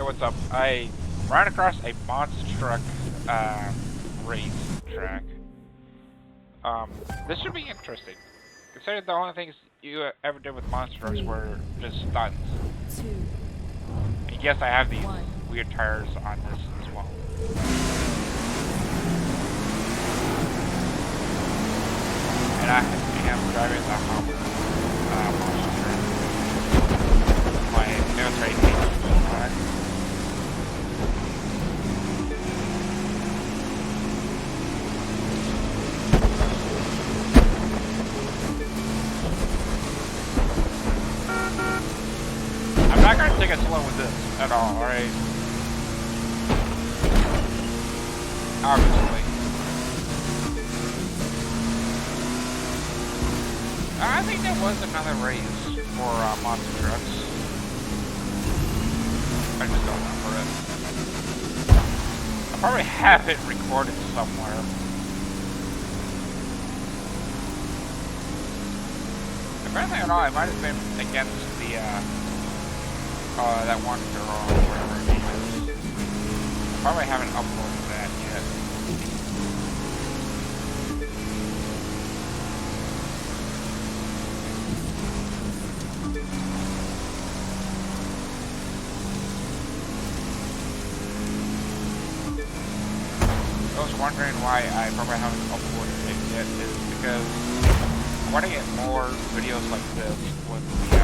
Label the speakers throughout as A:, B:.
A: Hey, what's up? I ran across a monster truck race track. This should be interesting. Considering the only things you ever did with monster trucks were just stunts. And yes, I have these weird tires on this as well. And I am driving the Hummer monster truck. My military team on it. I'm not gonna take it slow with this at all, alright? Obviously. I think there was another race for monster trucks. I just don't remember it. I probably have it recorded somewhere. If anything at all, I might have been against the, that one girl, or whatever her name is. I probably haven't uploaded that yet. I was wondering why I probably haven't uploaded it yet is because I want to get more videos like this with the,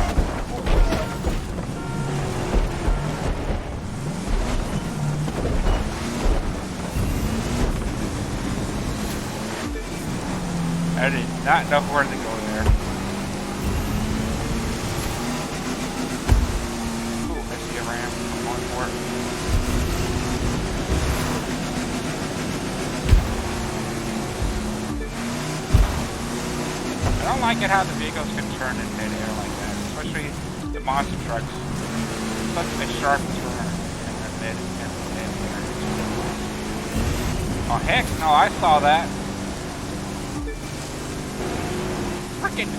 A: I did not know where to go there. Ooh, I see a ramp. I'm on for it. I don't like it how the vehicles can turn in mid-air like that, especially the monster trucks. Such a sharp turn in mid-air. Oh heck no, I saw that. Freaking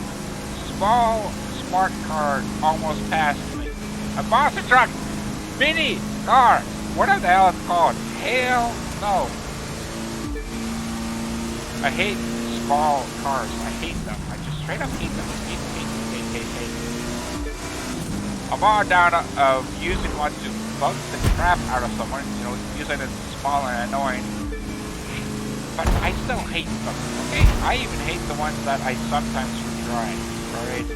A: small smart car almost passed me. A monster truck! Mini car! Whatever the hell it's called. Hell no. I hate small cars. I hate them. I just straight up hate them. Hate. I'm all down of using one to bug the crap out of someone, you know, using it small and annoying. But I still hate them, okay? I even hate the ones that I sometimes drive, alright?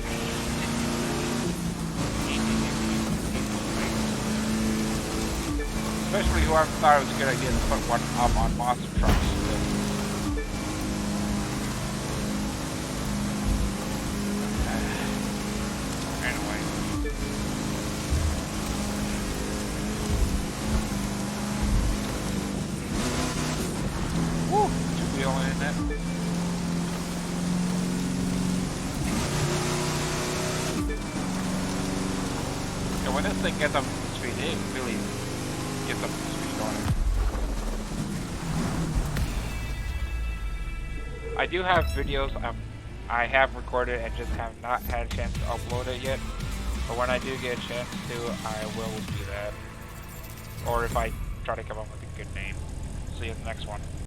A: Especially whoever thought it was a good idea to put one up on monster trucks. When this thing gets up to speed, it really gets up to speed on it. I do have videos I have recorded and just have not had a chance to upload it yet. But when I do get a chance to, I will do that. Or if I try to come up with a good name. See you in the next one.